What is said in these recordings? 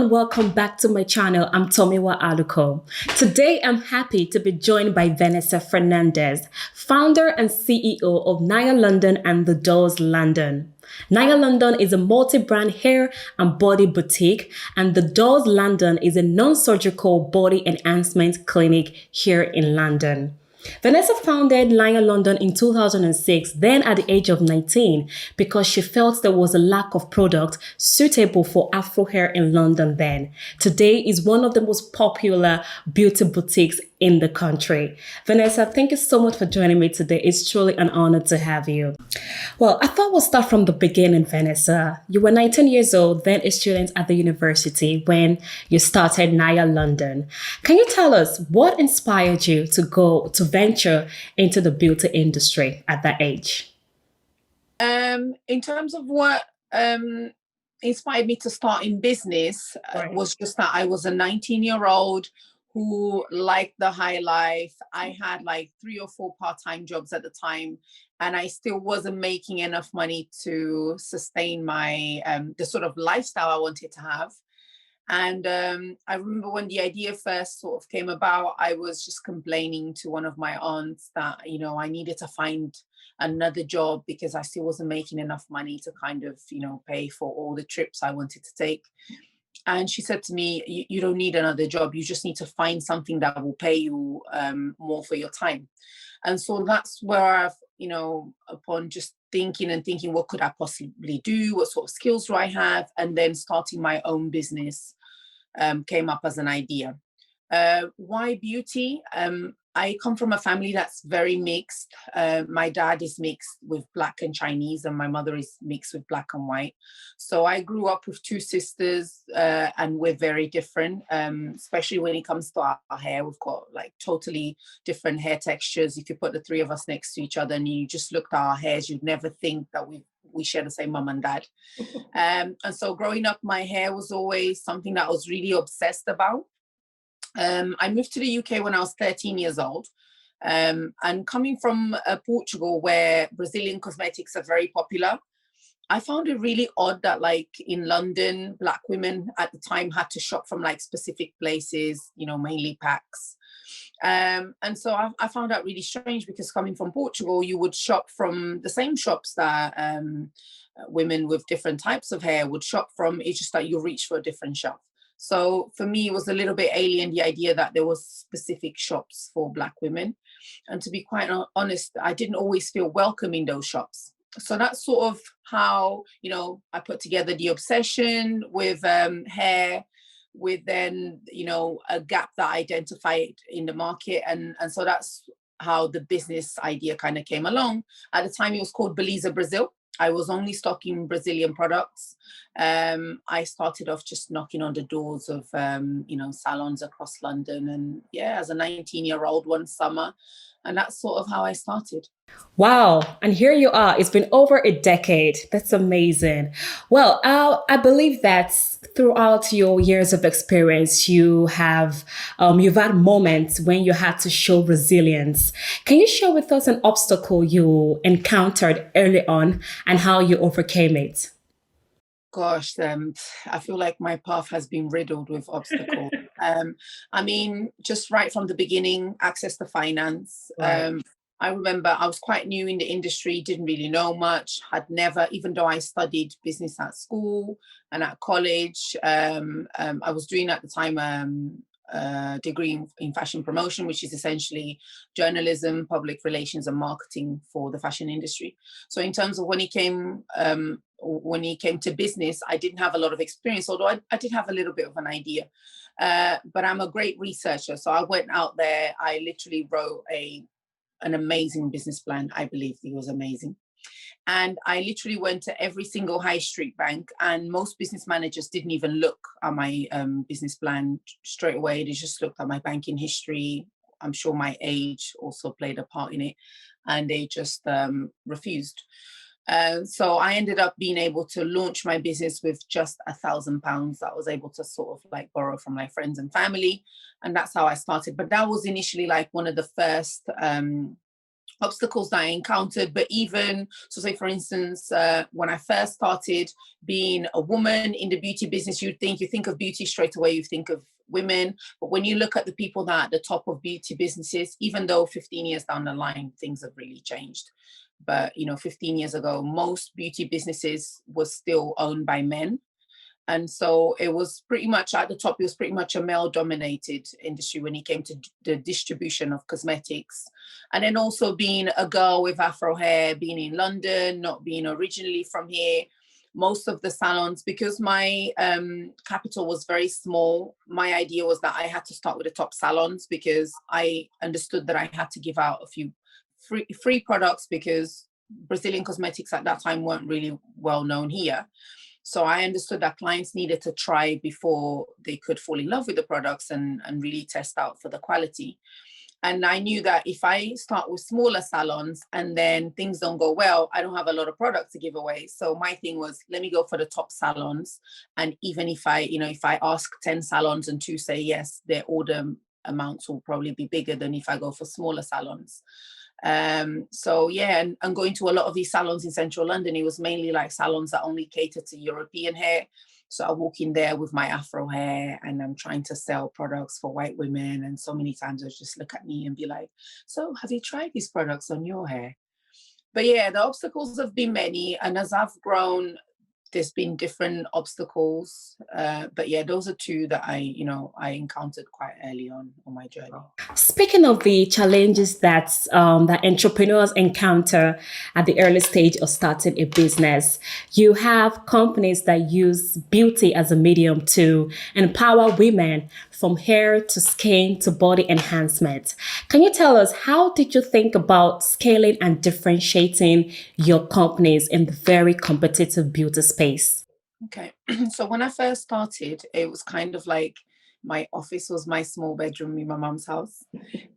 and welcome back to my channel. I'm Tomiwa Aluko. Today I'm happy to be joined by Vanessa Fernandes, founder and CEO of Naya London and The Dolls London. Naya London is a multi-brand hair and body boutique, and The Dolls London is a non-surgical body enhancement clinic here in London. Vanessa founded Naya London in 2006, then at the age of 19, because she felt there was a lack of product suitable for Afro hair in London then. Today is one of the most popular beauty boutiques in the country. Vanessa, thank you so much for joining me today. It's truly an honor to have you. Well, I thought we'll start from the beginning, Vanessa. You were 19 years old, then a student at the university when you started Naya London. Can you tell us what inspired you to venture into the beauty industry at that age? In terms of what inspired me to start in business, Right. was just that I was a 19-year-old who liked the high life. I had like 3 or 4 part-time jobs at the time, and I still wasn't making enough money to sustain my the sort of lifestyle I wanted to have. And I remember when the idea first sort of came about, I was just complaining to one of my aunts that, you know, I needed to find another job because I still wasn't making enough money to kind of, you know, pay for all the trips I wanted to take. And she said to me, you don't need another job. You just need to find something that will pay you more for your time. And so that's where I've, you know, upon just thinking, what could I possibly do? What sort of skills do I have? And then starting my own business came up as an idea. Why beauty? I come from a family that's very mixed. My dad is mixed with Black and Chinese, and my mother is mixed with Black and white. So I grew up with 2 sisters, and we're very different, especially when it comes to our hair. We've got like totally different hair textures. If you put the 3 of us next to each other and you just looked at our hairs, you'd never think that we share the same mum and dad. And so growing up, my hair was always something that I was really obsessed about. I moved to the UK when I was 13 years old. And coming from Portugal, where Brazilian cosmetics are very popular, I found it really odd that like in London, Black women at the time had to shop from like specific places, you know, mainly packs. And so I found that really strange, because coming from Portugal, you would shop from the same shops that women with different types of hair would shop from. It's just that you reach for a different shop. So for me, it was a little bit alien, the idea that there was specific shops for Black women. And to be quite honest, I didn't always feel welcome in those shops. So that's sort of how, you know, I put together the obsession with hair, with then, you know, a gap that I identified in the market. And so that's how the business idea kind of came along. At the time, it was called Beliza Brazil. I was only stocking Brazilian products. I started off just knocking on the doors of, you know, salons across London. And yeah, as a 19-year-old one summer. And that's sort of how I started. Wow. And here you are. It's been over a decade. That's amazing. Well, I believe that throughout your years of experience, you've had moments when you had to show resilience. Can you share with us an obstacle you encountered early on and how you overcame it? Gosh, I feel like my path has been riddled with obstacles. I mean, just right from the beginning, access to finance. Right. I remember I was quite new in the industry, didn't really know much, had never, even though I studied business at school and at college, I was doing at the time a degree in fashion promotion, which is essentially journalism, public relations, and marketing for the fashion industry. So in terms of when it came to business, I didn't have a lot of experience, although I did have a little bit of an idea. But I'm a great researcher. So I went out there, I literally wrote an amazing business plan. I believe it was amazing. And I literally went to every single high street bank, and most business managers didn't even look at my business plan straight away. They just looked at my banking history. I'm sure my age also played a part in it, and they just refused. So I ended up being able to launch my business with just £1,000 that I was able to sort of like borrow from my friends and family. And that's how I started. But that was initially like one of the first obstacles that I encountered. But even so, say for instance, when I first started being a woman in the beauty business, you think of beauty straight away, you think of women. But when you look at the people that are at the top of beauty businesses, even though 15 years down the line things have really changed, but 15 years ago most beauty businesses was still owned by men. And so it was pretty much at the top, it was pretty much a male dominated industry when it came to the distribution of cosmetics. And then also being a girl with Afro hair, being in London, not being originally from here, most of the salons, because my capital was very small, my idea was that I had to start with the top salons because I understood that I had to give out a few free products because Brazilian cosmetics at that time weren't really well known here. So I understood that clients needed to try before they could fall in love with the products and really test out for the quality. And I knew that if I start with smaller salons and then things don't go well, I don't have a lot of products to give away. So my thing was, let me go for the top salons. And even if if I ask 10 salons and 2 say yes, their order amounts will probably be bigger than if I go for smaller salons. So yeah, and going to a lot of these salons in central London, it was mainly like salons that only cater to European hair. So I walk in there with my Afro hair and I'm trying to sell products for white women. And so many times they just look at me and be like, so have you tried these products on your hair? But yeah, the obstacles have been many. And as I've grown, there's been different obstacles. But yeah, those are two that I encountered quite early on my journey. Speaking of the challenges that entrepreneurs encounter at the early stage of starting a business, you have companies that use beauty as a medium to empower women from hair to skin to body enhancement. Can you tell us, how did you think about scaling and differentiating your companies in the very competitive beauty space? Okay. So when I first started, it was kind of like my office was my small bedroom in my mom's house.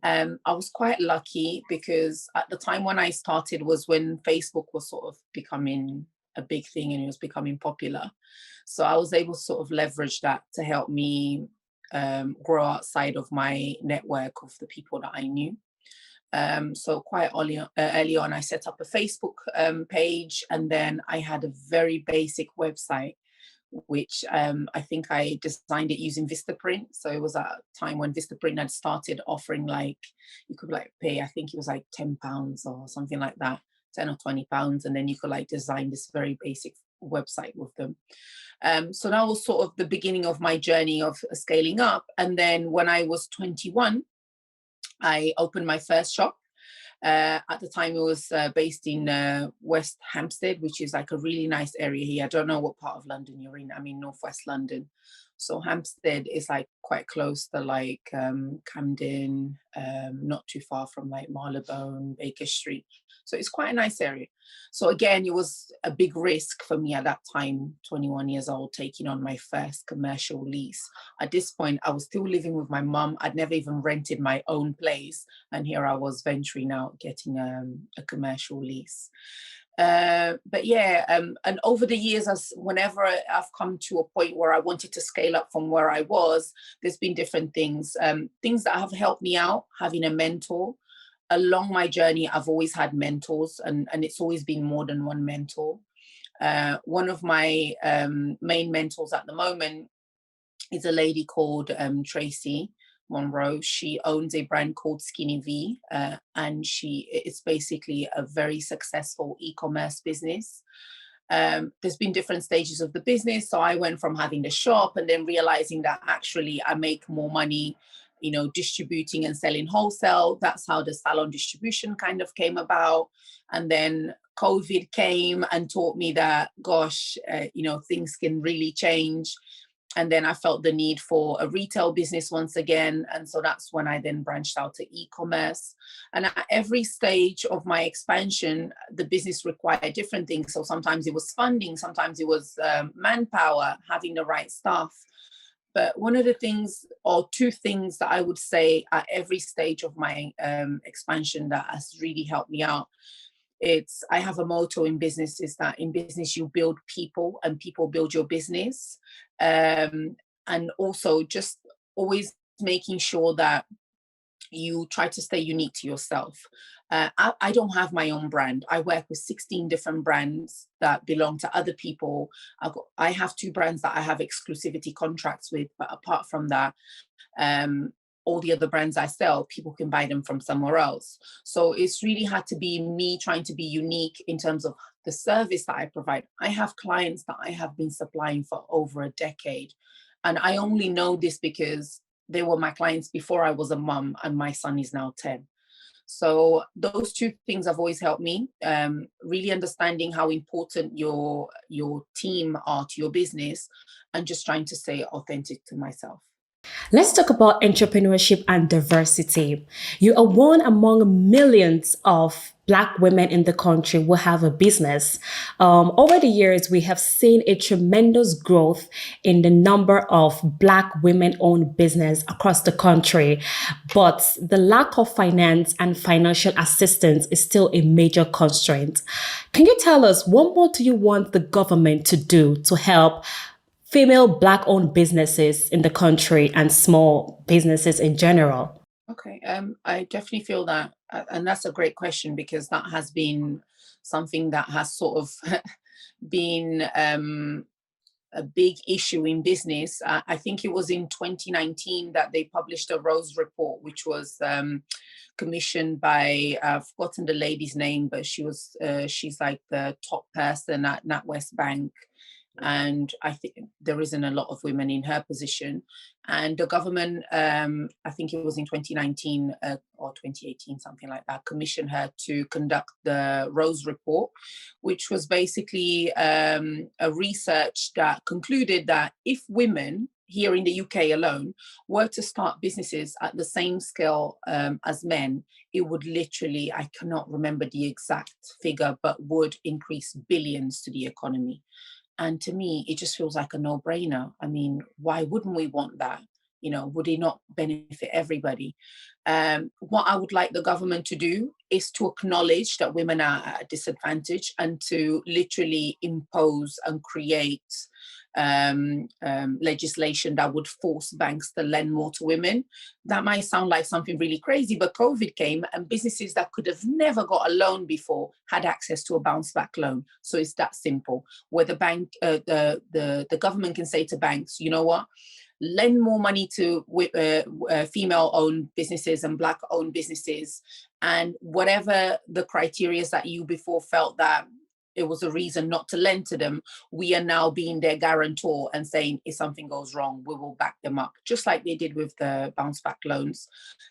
I was quite lucky because at the time when I started was when Facebook was sort of becoming a big thing and it was becoming popular. So I was able to sort of leverage that to help me grow outside of my network of the people that I knew. So quite early on, I set up a Facebook page, and then I had a very basic website, which I think I designed it using Vistaprint. So it was at a time when Vistaprint had started offering like, you could like pay, I think it was like £10 or something like that, 10 or £20, and then you could like design this very basic website with them. So that was sort of the beginning of my journey of scaling up. And then when I was 21, I opened my first shop. At the time, it was based in West Hampstead, which is like a really nice area here. I don't know what part of London you're in. I'm in Northwest London. So Hampstead is like quite close to like Camden, not too far from like Marylebone, Baker Street. So it's quite a nice area. So again, it was a big risk for me at that time, 21 years old, taking on my first commercial lease. At this point, I was still living with my mum. I'd never even rented my own place. And here I was venturing out, getting a commercial lease. But yeah, and over the years, whenever I've come to a point where I wanted to scale up from where I was, there's been different things, things that have helped me out, having a mentor. Along my journey, I've always had mentors, and it's always been more than one mentor. One of my main mentors at the moment is a lady called Tracy Monroe. She owns a brand called Skinny V, and it's basically a very successful e-commerce business. There's been different stages of the business. So I went from having the shop and then realizing that actually I make more money, distributing and selling wholesale. That's how the salon distribution kind of came about. And then COVID came and taught me that, gosh, things can really change. And then I felt the need for a retail business once again. And so that's when I then branched out to e-commerce. And at every stage of my expansion, the business required different things. So sometimes it was funding, sometimes it was manpower, having the right staff. But one of the things, or two things that I would say at every stage of my expansion that has really helped me out, I have a motto in business, is that in business you build people and people build your business. And also just always making sure that you try to stay unique to yourself. I don't have my own brand. I work with 16 different brands that belong to other people. I have 2 brands that I have exclusivity contracts with, but apart from that, all the other brands I sell, people can buy them from somewhere else. So it's really had to be me trying to be unique in terms of the service that I provide. I have clients that I have been supplying for over a decade. And I only know this because they were my clients before I was a mum, and my son is now 10. So those 2 things have always helped me. Really understanding how important your team are to your business, and just trying to stay authentic to myself. Let's talk about entrepreneurship and diversity. You are one among millions of Black women in the country who have a business. Over the years, we have seen a tremendous growth in the number of Black women-owned business across the country, but the lack of finance and financial assistance is still a major constraint. Can you tell us, what more do you want the government to do to help female Black-owned businesses in the country and small businesses in general? Okay, I definitely feel that, and that's a great question, because that has been something that has sort of been a big issue in business. I think it was in 2019 that they published a Rose report, which was commissioned by, I've forgotten the lady's name, but she's like the top person at NatWest Bank. And I think there isn't a lot of women in her position. And the government, I think it was in 2019 or 2018, something like that, commissioned her to conduct the Rose report, which was basically a research that concluded that if women here in the UK alone were to start businesses at the same scale as men, it would literally, I cannot remember the exact figure, but would increase billions to the economy. And to me, it just feels like a no-brainer. I mean, why wouldn't we want that? Would it not benefit everybody? What I would like the government to do is to acknowledge that women are at a disadvantage, and to literally impose and create legislation that would force banks to lend more to women. That might sound like something really crazy, but COVID came, and businesses that could have never got a loan before had access to a bounce back loan. So it's that simple, where the government can say to banks, you know what, lend more money to female-owned businesses and Black-owned businesses, and whatever the criteria that you before felt that it was a reason not to lend to them, we are now being their guarantor and saying, if something goes wrong, we will back them up, just like they did with the bounce back loans.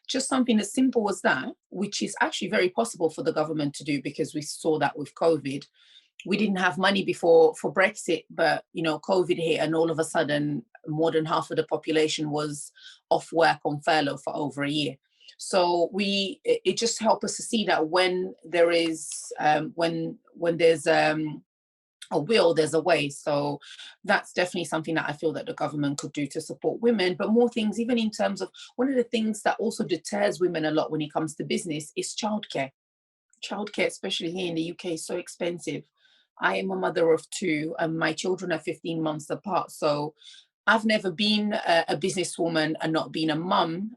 Just something as simple as that, which is actually very possible for the government to do, because we saw that with COVID. We didn't have money before for Brexit, but COVID hit, and all of a sudden more than half of the population was off work on furlough for over a year. So it just helped us to see that when there is when there's a will, there's a way. So that's definitely something that I feel that the government could do to support women. But more things, even in terms of, one of the things that also deters women a lot when it comes to business is childcare. Childcare, especially here in the UK, is so expensive. I am a mother of 2, and my children are 15 months apart. So I've never been a businesswoman and not been a mum.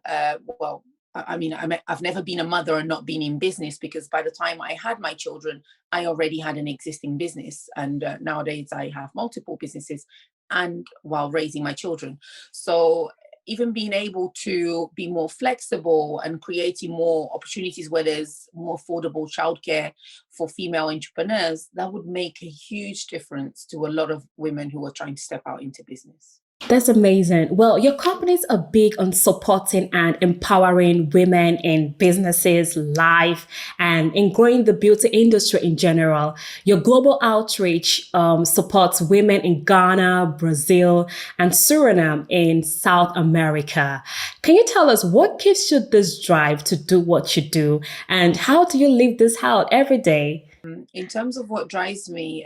I've never been a mother and not been in business, because by the time I had my children, I already had an existing business. And nowadays I have multiple businesses, and while raising my children. So even being able to be more flexible and creating more opportunities where there's more affordable childcare for female entrepreneurs, that would make a huge difference to a lot of women who are trying to step out into business. That's amazing. Well, your companies are big on supporting and empowering women in businesses, life, and in growing the beauty industry in general. Your global outreach supports women in Ghana, Brazil, and Suriname in South America. Can you tell us what gives you this drive to do what you do, and how do you live this out every day? In terms of what drives me,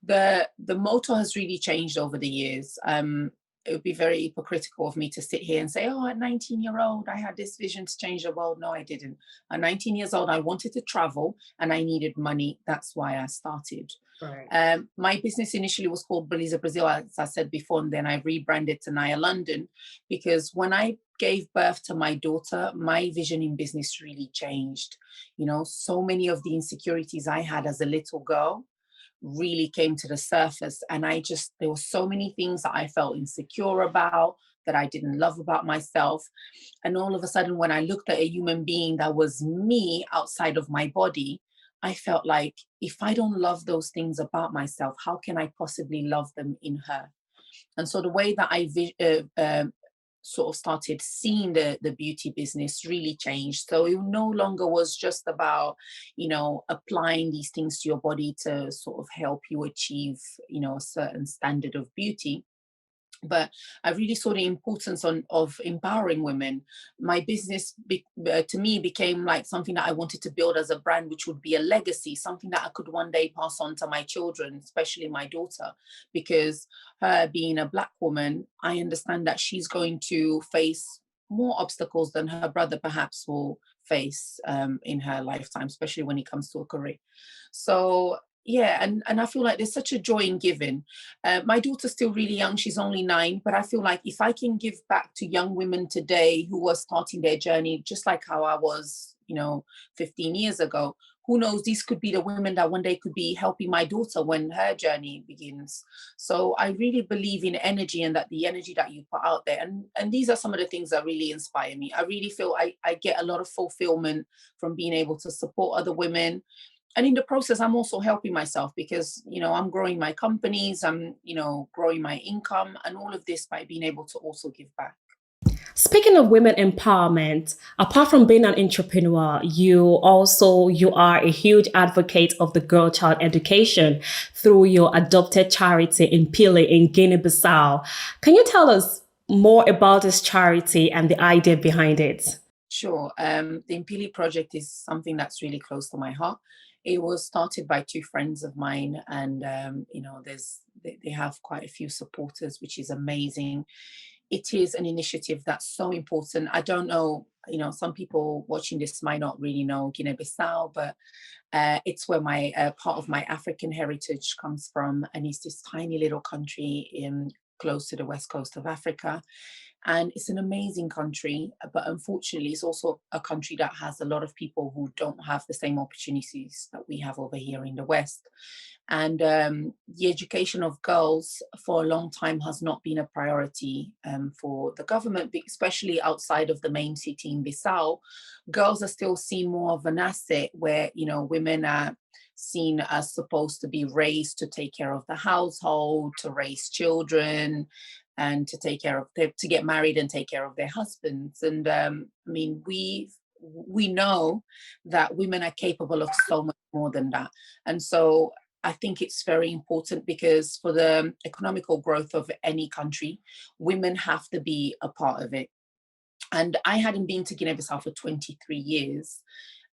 the motto has really changed over the years. It would be very hypocritical of me to sit here and say, oh, at 19-year-old, I had this vision to change the world. No, I didn't. At 19 years old, I wanted to travel and I needed money. That's why I started. Right. My business initially was called Belize Brazil, as I said before, and then I rebranded to Naya London, because when I gave birth to my daughter, my vision in business really changed. You know, so many of the insecurities I had as a little girl really came to the surface. And there were so many things that I felt insecure about, that I didn't love about myself. And all of a sudden, when I looked at a human being that was me outside of my body, I felt like, if I don't love those things about myself, how can I possibly love them in her? And so the way that sort of started seeing the beauty business really changed. So it no longer was just about, applying these things to your body to sort of help you achieve, a certain standard of beauty. But I really saw the importance of empowering women. My business, to me, became like something that I wanted to build as a brand, which would be a legacy, something that I could one day pass on to my children, especially my daughter, because her being a Black woman, I understand that she's going to face more obstacles than her brother perhaps will face in her lifetime, especially when it comes to a career. So yeah, and I feel like there's such a joy in giving. My daughter's still really young, she's only 9, but I feel like if I can give back to young women today who are starting their journey, just like how I was, 15 years ago, who knows, these could be the women that one day could be helping my daughter when her journey begins. So I really believe in energy, and that the energy that you put out there. And these are some of the things that really inspire me. I really feel I get a lot of fulfillment from being able to support other women. And in the process, I'm also helping myself, because, I'm growing my companies, I'm, growing my income, and all of this by being able to also give back. Speaking of women empowerment, apart from being an entrepreneur, you are a huge advocate of the girl child education through your adopted charity in Pili in Guinea Bissau. Can you tell us more about this charity and the idea behind it? Sure. The Impili project is something that's really close to my heart. It was started by 2 friends of mine, and they have quite a few supporters, which is amazing. It is an initiative that's so important. I don't know, some people watching this might not really know Guinea-Bissau, but it's where my part of my African heritage comes from, and it's this tiny little country in close to the west coast of Africa. And it's an amazing country, but unfortunately, it's also a country that has a lot of people who don't have the same opportunities that we have over here in the West. And the education of girls for a long time has not been a priority for the government, especially outside of the main city in Bissau. Girls are still seen more of an asset, where, women are seen as supposed to be raised to take care of the household, to raise children, and to get married and take care of their husbands. And I mean, we know that women are capable of so much more than that. And so I think it's very important, because for the economical growth of any country, women have to be a part of it. And I hadn't been to Guinea-Bissau for 23 years.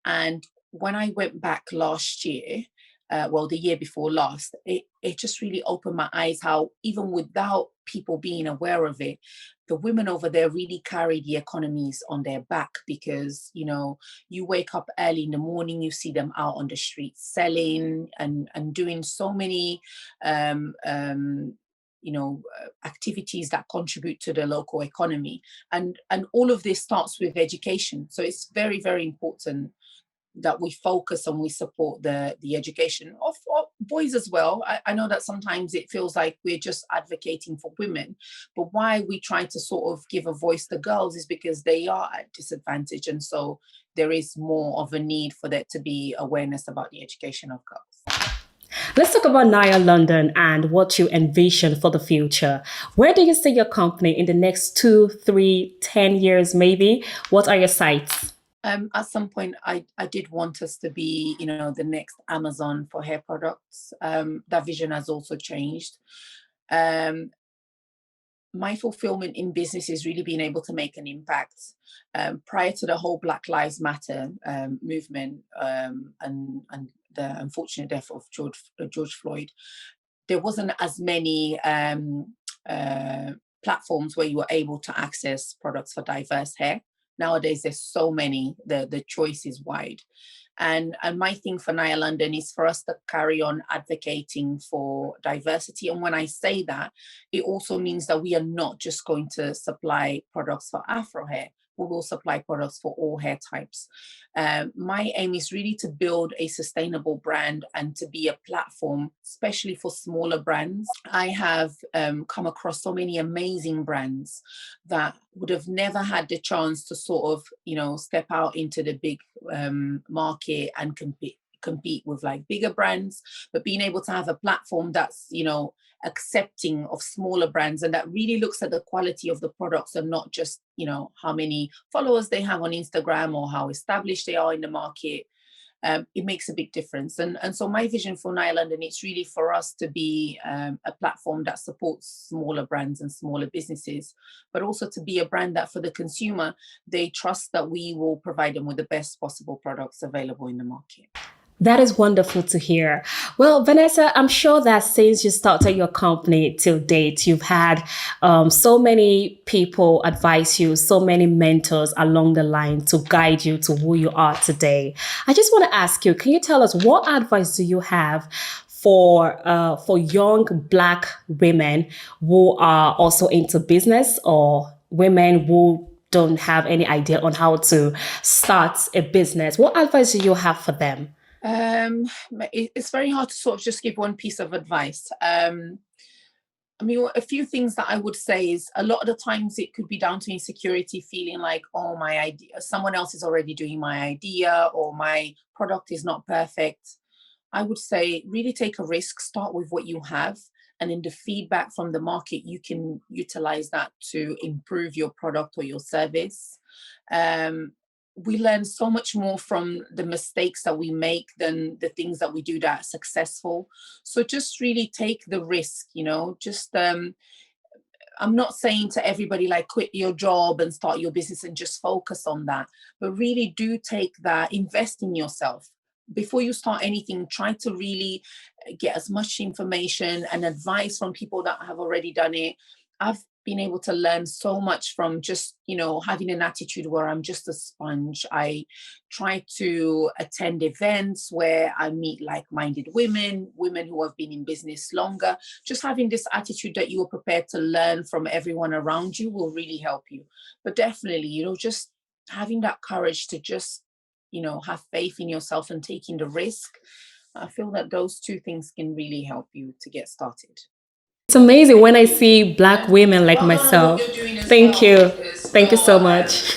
And when I went back last year, the year before last, it just really opened my eyes how, even without people being aware of it, the women over there really carry the economies on their back, because, you wake up early in the morning, you see them out on the streets selling and doing so many activities that contribute to the local economy. And all of this starts with education. So it's very, very important that we focus and we support the education of boys as well. I know that sometimes it feels like we're just advocating for women, but why we try to sort of give a voice to girls is because they are at disadvantage. And so there is more of a need for there to be awareness about the education of girls. Let's talk about Naya London and what you envision for the future. Where do you see your company in the next 2, 3, 10 years, maybe? What are your sights? At some point, I did want us to be, the next Amazon for hair products. That vision has also changed. My fulfillment in business is really being able to make an impact. Prior to the whole Black Lives Matter movement and the unfortunate death of George Floyd, there wasn't as many platforms where you were able to access products for diverse hair. Nowadays, there's so many, the choice is wide. And my thing for Naya London is for us to carry on advocating for diversity. And when I say that, it also means that we are not just going to supply products for Afro hair. We will supply products for all hair types. My aim is really to build a sustainable brand and to be a platform, especially for smaller brands. I have come across so many amazing brands that would have never had the chance to sort of, step out into the big market and compete with like bigger brands, but being able to have a platform that's, accepting of smaller brands and that really looks at the quality of the products and not just, how many followers they have on Instagram or how established they are in the market. It makes a big difference. And so my vision for Naya London, it's really for us to be a platform that supports smaller brands and smaller businesses, but also to be a brand that for the consumer, they trust that we will provide them with the best possible products available in the market. That is wonderful to hear. Well, Vanessa, I'm sure that since you started your company till date, you've had so many people advise you, so many mentors along the line to guide you to who you are today. I just want to ask you, can you tell us what advice do you have for young Black women who are also into business or women who don't have any idea on how to start a business? What advice do you have for them? It's very hard to sort of just give one piece of advice. I mean, a few things that I would say is a lot of the times it could be down to insecurity, feeling like, oh, my idea, someone else is already doing my idea or my product is not perfect. I would say really take a risk, start with what you have, and then the feedback from the market, you can utilize that to improve your product or your service. We learn so much more from the mistakes that we make than the things that we do that are successful. So just really take the risk, I'm not saying to everybody like quit your job and start your business and just focus on that, but really do take that, invest in yourself. Before you start anything, try to really get as much information and advice from people that have already done it. I've been able to learn so much from just, having an attitude where I'm just a sponge. I try to attend events where I meet like-minded women who have been in business longer. Just having this attitude that you are prepared to learn from everyone around you will really help you. But definitely, just having that courage to just, have faith in yourself and taking the risk. I feel that those two things can really help you to get started. It's amazing when I see Black women like myself. Thank you. Thank you so much.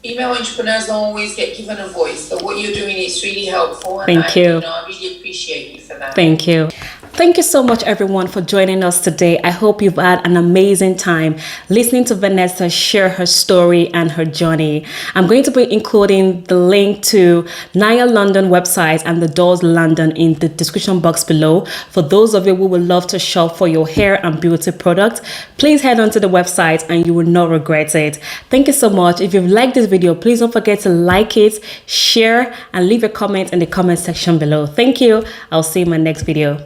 Female entrepreneurs don't always get given a voice. So what you're doing is really helpful. And Thank you. I really appreciate you for that. Thank you. Thank you so much, everyone, for joining us today. I hope you've had an amazing time listening to Vanessa share her story and her journey. I'm going to be including the link to Naya London website and the Doors London in the description box below. For those of you who would love to shop for your hair and beauty products, please head on to the website and you will not regret it. Thank you so much. If you've liked this video, please don't forget to like it, share, and leave a comment in the comment section below. Thank you. I'll see you in my next video.